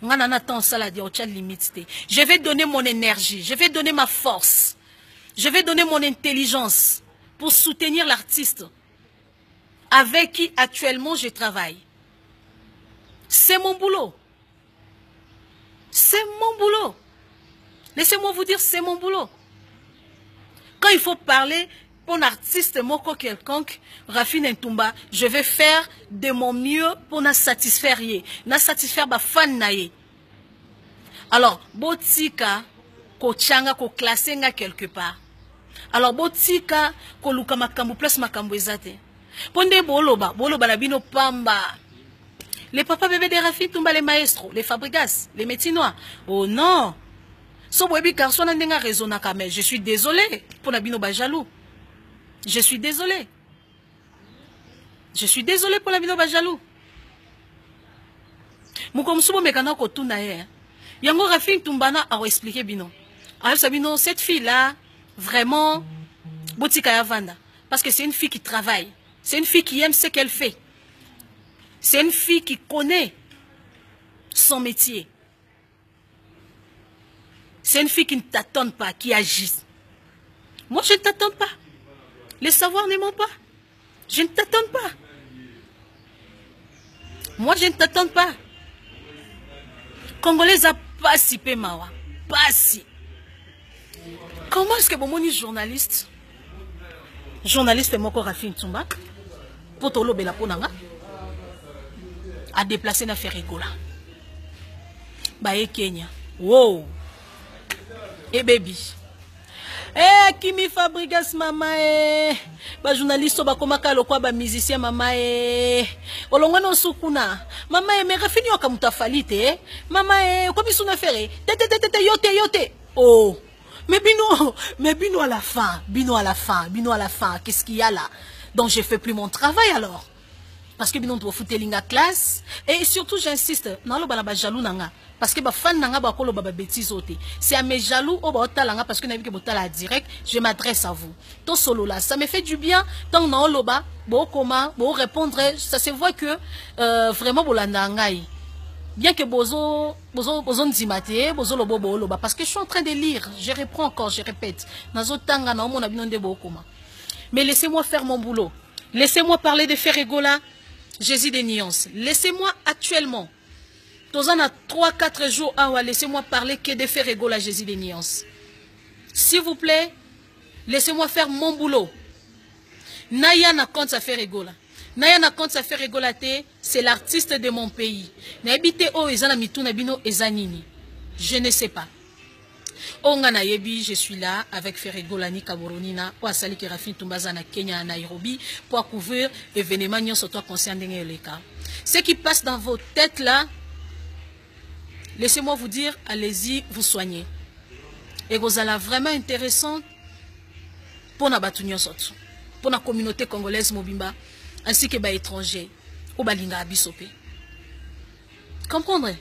ngana na temps sala di o tia limite te je vais donner mon énergie je vais donner ma force je vais donner mon intelligence pour soutenir l'artiste avec qui actuellement je travaille. C'est mon boulot. C'est mon boulot. Laissez-moi vous dire, c'est mon boulot. Quand il faut parler pour un artiste moko quelconque, Rafine Ntumba, je vais faire de mon mieux pour na satisfaire ye, na satisfaire ba fan na ye. Alors, botika ko changa ko classer nga quelque part. Alors botika ko luka makambo place makambo ezate. Ponde boloba la bino pamba. Les papas bébés de Rafine Ntumba, les maestros, les fabrigas, les métinois. Oh non. So webi garçon n'a raison mais je suis désolé pour la bino ba jaloux. Je suis désolé. Je suis désolé pour la bino ba jaloux. Mukom subo mekana ko tuna ye. Yango Rafine Ntumba na a expliqué bino. Alors sabino cette fille là vraiment botika ya vanda parce que c'est une fille qui travaille. C'est une fille qui aime ce qu'elle fait. C'est une fille qui connaît son métier. C'est une fille qui ne t'attend pas, qui agit. Moi, je ne t'attends pas. Les savoirs ne m'ont pas. Je ne t'attends pas. Moi, je ne t'attends pas. Congolais a pas si peu mawa. Pas si. Comment est-ce que bon est journaliste? Journaliste est moko Rafine Ntumba. Pour tolo bela ponanga. A déplacé na faire rigola. Baye Kenya. Wow. Eh baby. Eh Kimi Fabrigas mama eh. Ba journaliste ba komaka lokwa ba musicien mama eh. Olongwa no sukuna. Mama eh me Rafini wakamutafali te. Mama eh ko bisu na faire. Te yote. Oh. Mais bino à la fin, bino à la fin, qu'est-ce qu'il y a là? Donc je fais plus mon travail alors. Parce que bino doit foutre linga classe et surtout j'insiste, non lo bana ba jaloux nanga parce que ba fan nanga ba kolo ba bêtise oté. C'est à mes jaloux au ba otalanga parce que na vu que botala direct, je m'adresse à vous. To solo là, ça me fait du bien tant na loba, bo comment, bo répondre, ça se voit que vraiment bolanda ngai. Bien que bozo nzimate, bozo loba parce que je suis en train de lire, je reprends encore, je répète. Nazo tanga na mon abinonde bo koma. Mais laissez-moi faire mon boulot. Laissez-moi parler de Ferregola. Jésus des nuances. Laissez-moi actuellement, dans un à 3-4 jours, laissez-moi parler que de Ferregola, Jésus des nuances. S'il vous plaît, laissez-moi faire mon boulot. Naya na compte à Ferregola. Naya na compte à Ferregola, c'est l'artiste de mon pays. N'habite o ezana mituna bino ezanini. Je ne sais pas. Ongana yebi, je suis là avec Ferregola ni Kaboronina pour asali que Rafine Ntumba na Kenya à Nairobi pour couvrir événements qui sont concernés les cas. Ce qui passe dans vos têtes là, laissez-moi vous dire, allez-y, vous soignez. Et vous allez vraiment intéressant pour na batunyo sotu, pour la communauté congolaise mobimba ainsi que les étrangers ou balinga abisope. Comprendre?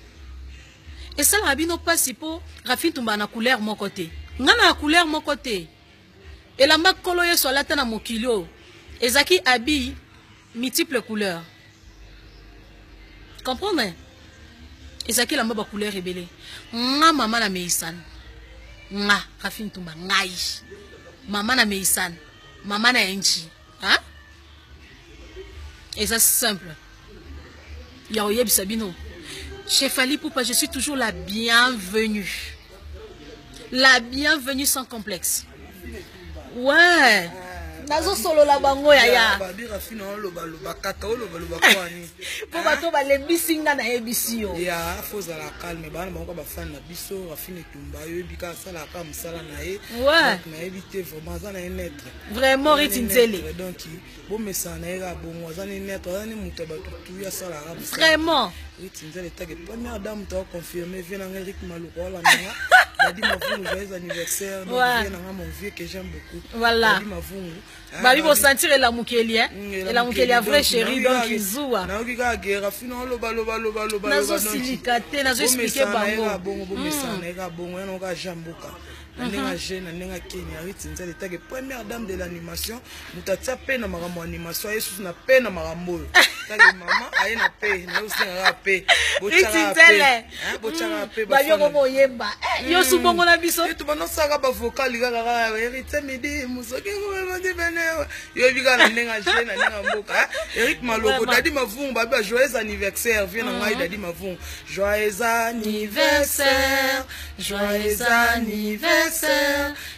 Et ça, Rabino passe pour Rafine Ntumba na couleur mon côté. Ngana couleur mon côté. Et la marque koloye sur la tana mokilo. Et zaki habille multiples couleurs. Comprenez? Et zaki la marque couleur rebelle. Nga maman na meisan. Nga Rafine Ntumba ngai. Maman na meisan. Maman na enchi. Hein? Et ça c'est simple. Yaoye bisabino. Chef Ali Poupa, je suis toujours la bienvenue. La bienvenue sans complexe. Ouais. nazo solo la bango ya babira fina oloba loba kaka oloba loba kwani po bato balembisi nga na yebisi yo ya foza la calme bana bango ba fan na biso afine tumba yo bika sala ka musala na ye ouais na ebité vraiment ça na net vraiment Ritinzele donc bon message na era bon za ni net za ni muto ba tutu ya sala ka vraiment Ritinzele tag première dame to confirmer vient en Eric Maluko la manga Dadi Mavungu joyeux anniversaire donc vient en mon vieux que j'aime beaucoup voilà Dadi Mavungu babi bo sentir la mukeli hein et la mukeli a vrai chéri donc izuwa na okiga gera fino loba nazo silikate nazo expliquer bango bongo message na era bongo na ka jamboka Nenga jeune nenga Kenya Ritinzele tag première dame de l'animation mutatia pe na makambo animation yesu na pe na makambo tag mama aye na pe na usinga pe Ritinzele bochara pe ba yo ko yemba yo su bongo na biso tu bano saka ba vocal kaka Erite midi musoki ngoma de bene yo biga na nenga jeune nenga mboka Eric Maloko Dadi Mavungu ba joyeux anniversaire vient na ngai Dadi Mavungu joyeux anniversaire joyeux anniversaire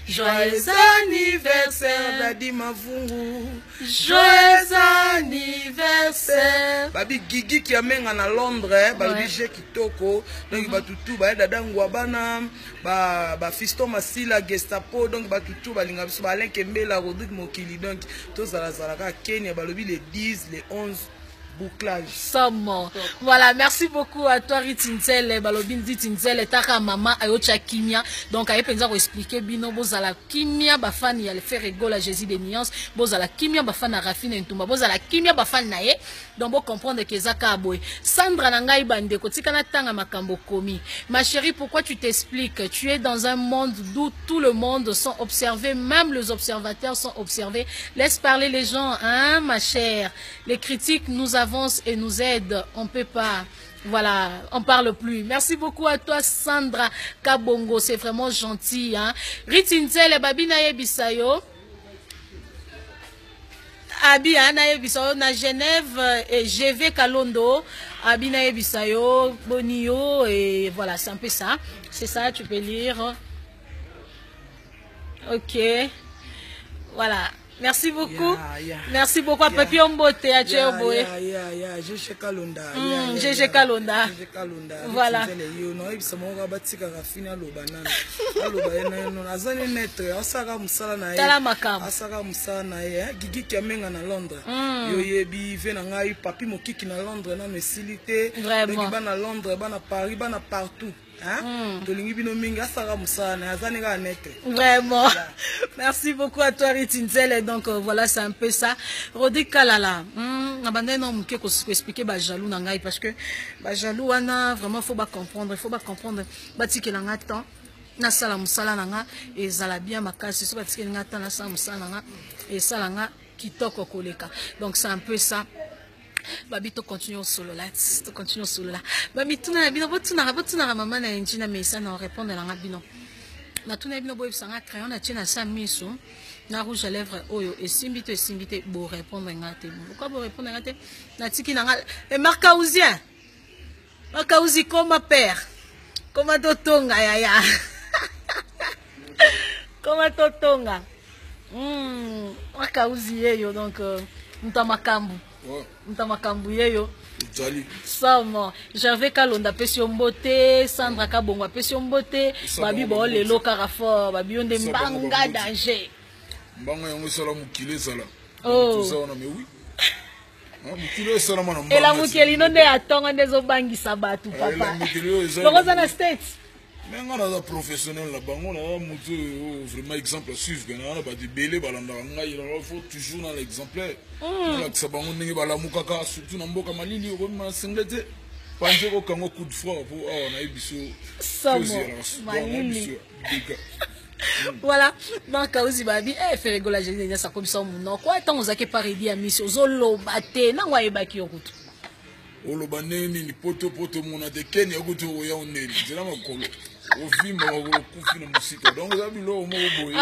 joyeux anniversaire Dadi Mavungu joyeux anniversaire babi Gigi qui amenga na Londres babi je kitoko donc batutu ba dada ngwabana ba fiston masila Gestapo donc batutu balinga biso ba Alain Kembela Rodrigue Mokili donc to zala ka Kenya balobi les 10 les 11 bouclage. Somme. Voilà, merci beaucoup à toi Ritinzele, balobin Ritinzele, taka mama ayocha kimia. Donc aye penza ko expliquer bino bozala kimia bafani ya le faire rigoler Jésus des nuances, bozala kimia bafana Rafine Ntumba, bozala kimia bafana naye. Donc vous comprendre que zaka aboy. Sandra nangai bande kotika na tanga makambo komi. Ma chérie, pourquoi tu t'expliques? Tu es dans un monde d'où tout le monde sont observés, même les observateurs sont observés. Laisse parler les gens, hein, ma chère. Les critiques nous avancent et nous aident. On peut pas. Voilà, on parle plus. Merci beaucoup à toi, Sandra Kabongo. C'est vraiment gentil, hein. Ritinzele babina yebisayo. Abi ana yebisayo na Genève et GV Kalondo. Abi na yebisayo Bonio et voilà, c'est un peu ça. C'est ça, tu peux lire. Ok. Voilà. Merci beaucoup. Merci beaucoup à Papi Ombote, à Tcherboé. GG Kalonda. GG Kalonda. Voilà. Tala makam. Asaka musala na ye. Gigi Kiamenga na Londres. Yo yebi vena ngai papi mokiki na Londres na mesilité. Vraiment. Bana Londres, bana Paris, bana partout. Vraiment. Merci beaucoup à toi Ritinzele. Donc voilà, c'est un peu ça. Rodi Kalala. Non, expliquer ba jaloux nangai parce que ba jaloux ana vraiment faut pas comprendre, il faut pas comprendre. Bati ke nanga temps na sala musala nanga et zala bien makasi so bati ke nanga temps na sala musala nanga et sala nga kitoko koleka. Donc c'est un peu ça. Babi to continue solo là, to continue solo là. Babi tuna na bino botuna maman na engine mais ça na répondre na bino. Na tuna bino boy sanga crayon na tina sa miso na rouge à lèvres oyo et simbite bo répondre ngate. Pourquoi bo répondre ngate? Na tiki na et Marcaouzien. Marcaouzi comme père. Comme totonga ya. Comme totonga. Marcaouzi yo donc mtamakambu. Mtamakambu yeyo. Sama j'avais Kalonda pesi ombote Sandra Kabongo pesi ombote babi bo lelo Carrefour babi onde mbanga danger mbanga yango sala mukile sala oh ça on a mais oui mukile sala mwana mbanga et la mukeli nonde atonga ndezo bangisa batu papa lokoza na states mais on a des professionnels là-bas, on a vraiment exemple à suivre. On a des bélés, il faut toujours dans l'exemplaire. On a que ça, on a des surtout dans le Malili, on a des singletés. Pensez qu'au Congo coup de froid, on a eu des voilà, donc aussi babi fait rigoler j'ai ça comme ça mon quoi tant on a que pareil à mission zolo baté na wa ebaki okutu oloba neni ni poto mona de Kenya okutu ya oneni zela makolo ovimba okufi na musika donc ça bilo mo boye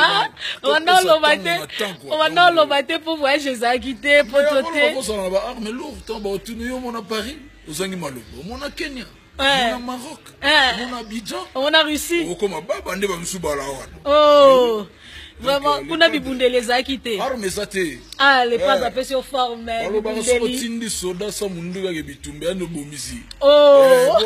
on a lo baté pour voyager ça quitter pototé on a ba arme lourd tant ba tunu yo mona Paris ozangi malobo mona Kenya on a Maroc on a Abidjan on a Russie o koma baba nde ba msuba la wana oh Vraiment, pour n'a bibundeli les acquittés. Arme ça te. Ah, les pas appelés sur forme. Alors, bah, ça tindi soda ça mundu ga bitumbe ando bomisi. Oh.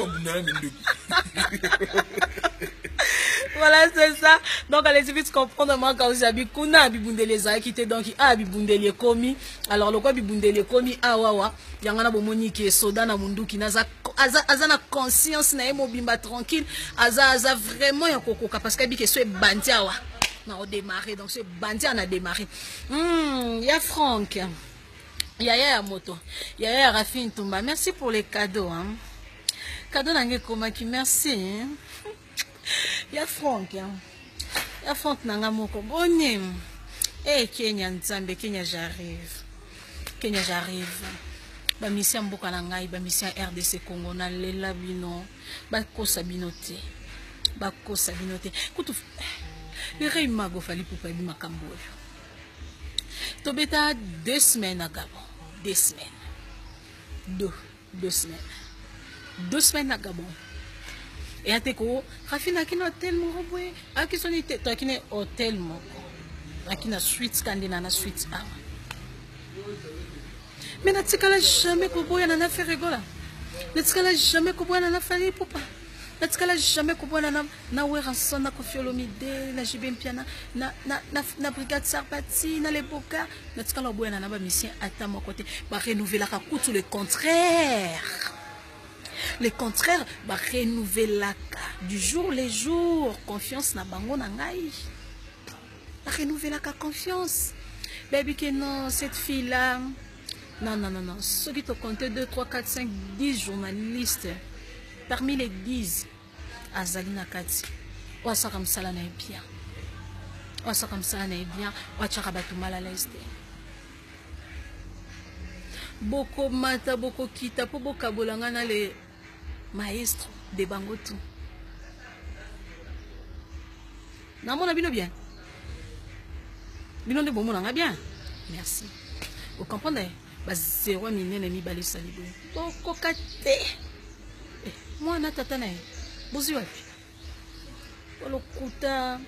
Voilà, c'est ça. Donc, allez-y vite comprendre moi quand vous avez kuna bibundeli les acquittés donc ah bibundeli komi. Alors, le quoi bibundeli komi ah wawa. Yangana bomoni qui soda na mundu qui naza azana conscience na emo bimba tranquille. Aza vraiment yakokoka parce que bike soit bandia wa. On a démarré, donc ce bandit on a démarré. Il y a Franck, il y a Moto, il y a Rafine Toumba. Merci pour les cadeaux. Hein. Cadeau Nangé Komaki, merci. Il y a Franck, il y a Franck Nangamoko. Bonne. Eh, Kenya Nzambe, Kenya j'arrive. Kenya j'arrive. Ba mission Mboka Nangai, ba mission RDC Congo, na lela bino, ba kosa binote. Ba kosa binote. Koutou. Le rey mago fali pour pas ma camboyo. Tobeta 2 semaines à Gabon. 2 semaines. 2 semaines. 2 semaines à Gabon. Et à Teko, Rafina qui n'a hôtel mon roboué. A qui son été, toi qui n'est hôtel mon. A qui n'a suite scandinave, suite A. Mais n'a t'ikala jamais koboya n'a fait rigola. N'a t'ikala jamais koboya n'a fait pour pas. Natikala jamais kubona na weranso na kofiolomide na jibempiana na brigade Sarpati na les boka natikala boya na ba mission ata mon côté ba renouveler ka kutu le contraire ba renouveler du jour les jours confiance na bango na ngai ba renouveler ka confiance baby que non cette fille là non ce qui te comptait 2 3 4 5 10 journalistes. Parmi les 10, Azalina Kati, Ouassaka Msala na bien. Ouassaka Msala na bien, Ouachaka Batu mal à l'aise. Boko mata, boko kita, po boka bolangana les maestros de Bangotu. Namona bino bien. Bino de bon monanga bien. Merci. Vous comprenez? Bah 0 minene mi bali salibo. Toko kate. Moi na tata na bozi wapi walokuta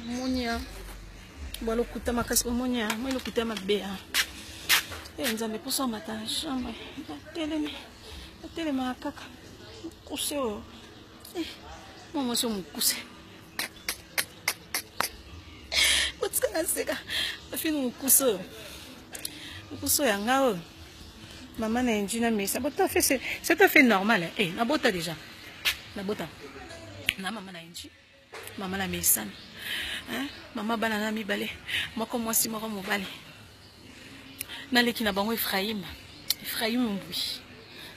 monya walokuta makasi monya moi lokuta mabea nzambe posa mata chambre telema kaka kuse o mama so mukuse otska seka afinu mukuse yangao. Maman n'a pas mais ça c'est tout à fait normal. Eh, na bota déjà. Na bota. Na maman n'a pas maman la mesan. Hein? Maman banana mi balé. Moi comme moi si moi comme balé. Na leki na bango Ephraim oui.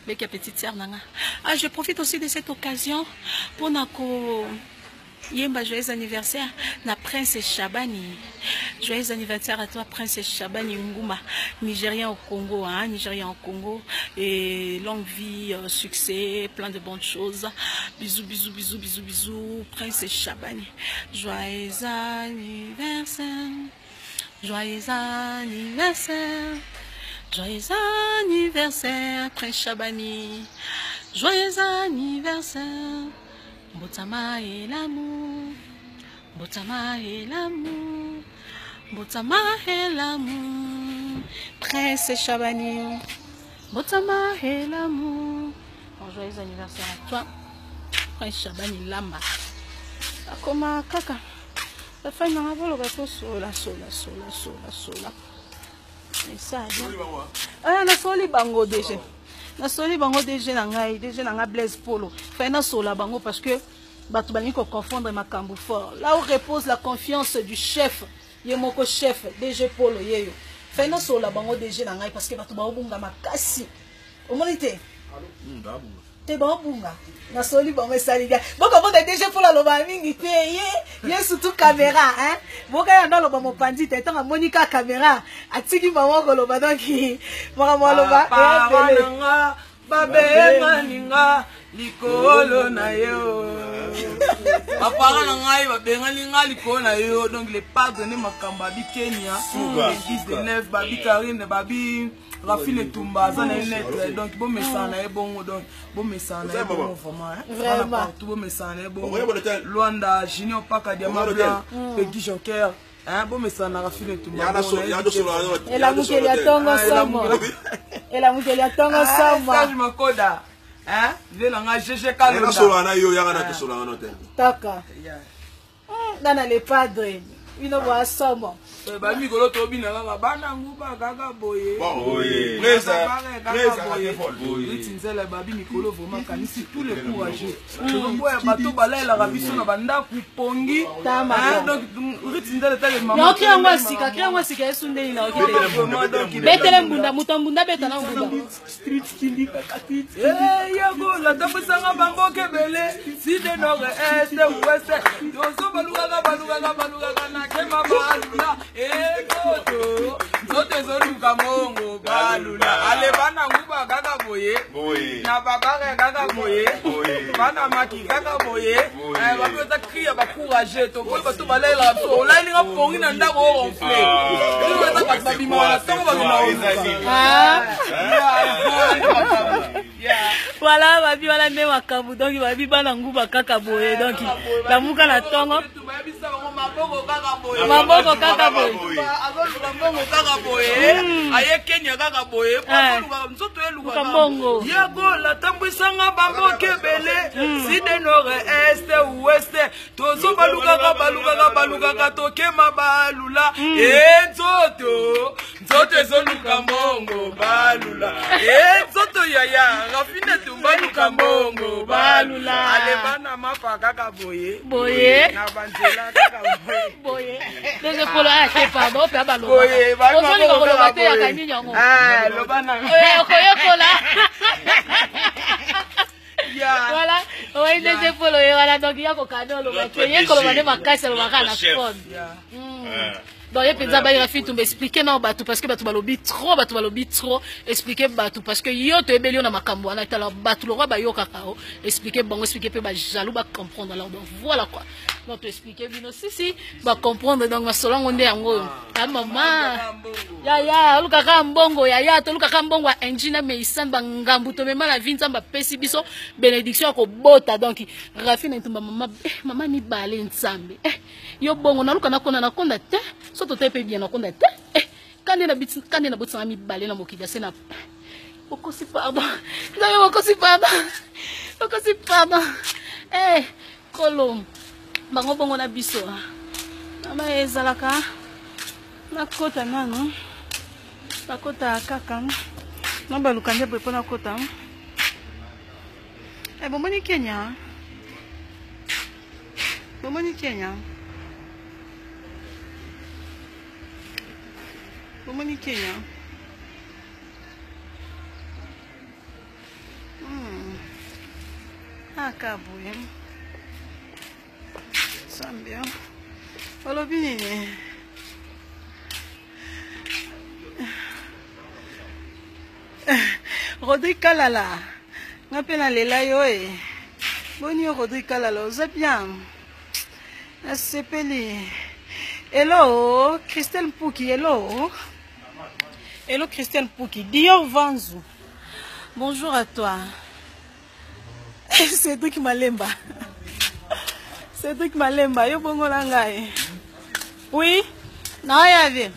Avec la petite sœur nanga. Ah, je profite aussi de cette occasion pour nako Yemba, joyeux anniversaire na Prince Chabani. Joyeux anniversaire à toi, Prince Chabani Nguma, Nigérien au Congo, hein, Nigérien au Congo. Et longue vie, succès, plein de bonnes choses. Bisous, bisous, bisous, bisous, bisous, Prince Chabani. Joyeux anniversaire. Joyeux anniversaire. Joyeux anniversaire, Prince Chabani. Joyeux anniversaire. Botama et l'amour, Botama et l'amour, Botama et l'amour, Prince Chabani, Botama et l'amour. Joyeux anniversaire à toi, Prince Chabani Lama. Akoma kaka, la femme n'a pas le gâteau sola. Et ça, ah, na soli bango déjà. Na soli bango déjà na Blaise Polo. Fait na sola bango parce que batu bani ko confondre makambo fort. Là où repose la confiance du chef, yemoko chef DG Polo yeyo. Fait na sola bango déjà na ngai parce que batu ba obunga makasi. Omonite? Te ba obunga. Na soli bango esaliga. Boko bote DG Polo lo ba mingi te ye surtout caméra hein. Boka ya ndalo ba mopandi te tanga Monica caméra atiki bango ko lo ba donc mama lo ba babenga ninga likolo na yo Apparemment na ngai ba bengali ngali kona yo donc les padres ne makamba bi Kenya l'église de neuf babi Karine babi Rafine Tumba ça na net donc bon mesana e bon donc bon mesana e bon vraiment tout bon mesana e bon Luanda Junior Paka Diamabla Peggy Joker hein bon mesana Rafine Tumba et la mukeli atongo somo et la mukeli atongo somo Serge Makoda hein vela nga GG Kalonda na solo na yo yanga na te solo na hotel taka nana les padres ino wa somo ba mi golo to bina nga bana nguba gaga boye boye presa boye tinzela babi mikolo vraiment kanisi tous les courageux boya bato balela ka biso na banda ku pongi donc tinzela tele mama no kria ngwa sika esunde ina okite betele mbunda mutombunda betana mbunda street kindi kakati yago la tabusanga bangoke bele si de nord est ouest dozo baluga na kema balula Zote zoluka mongo balula ale bana nguba gaga boye na babare gaga boye bana maki gaga boye bapeta kriya ba courage to boye bato balela so olani nga pongi na ndako o ronfle to bata ka babima wala to babima voilà babi wala ne makabu donc babi bana nguba kaka boye donc la muka na tongo maboko kaka boye mbongo kaka boye aye Kenya kaka boye nzoto eluka mbongo yego la tambwisanga bamboke bele side nord est ouest tozo baluka tokema balula nzoto ezoluka mbongo balula nzoto yaya Rafine Tumba luka mbongo balula ale bana mapa kaka boye na banzela kaka boye les épaules à tes pardon pe ba loba ozoli ko loba te ya kanyi nyango loba na koyokola voilà oui les épaules voilà donc ya ko kado loba te ye ko loba ne makasi loba kana phone donc il penza ba Rafine Tumba expliquer non batou parce que batou balobi trop expliquer batou parce que yo to ebeli na makambo ana tala batou le roi ba yo kakao expliquer bon expliquer pe ba jaloux ba comprendre alors donc voilà quoi donc to expliquer bino si ba comprendre donc ma solongo nde yango ta maman ya luka ka mbongo ya to luka ka mbongo engine mais isan ba ngambu to mema la vinza ba pesi biso bénédiction ko bota donc Rafine Tumba mama mi bale nsambe yo bongo na luka na konda te soto te pe bien na konda te kande na botsa mi bale na mokija sena okosi pardon ndayo okosi pardon kolom bango bongo na biso mama ezalaka na kota nano na kota kaka na baluka nde po na kota bomoni Kenya bomoni Kenya akabuye sambia olobi nini Rodrigue Kalala ngape na lela yo boni yo Rodrigue Kalala oza bien nasepeli hello Christelle Mpouki hello Christelle Mpouki Dior Vanzou bonjour à toi Cédric Malemba yo bongo na ngai oui na yavé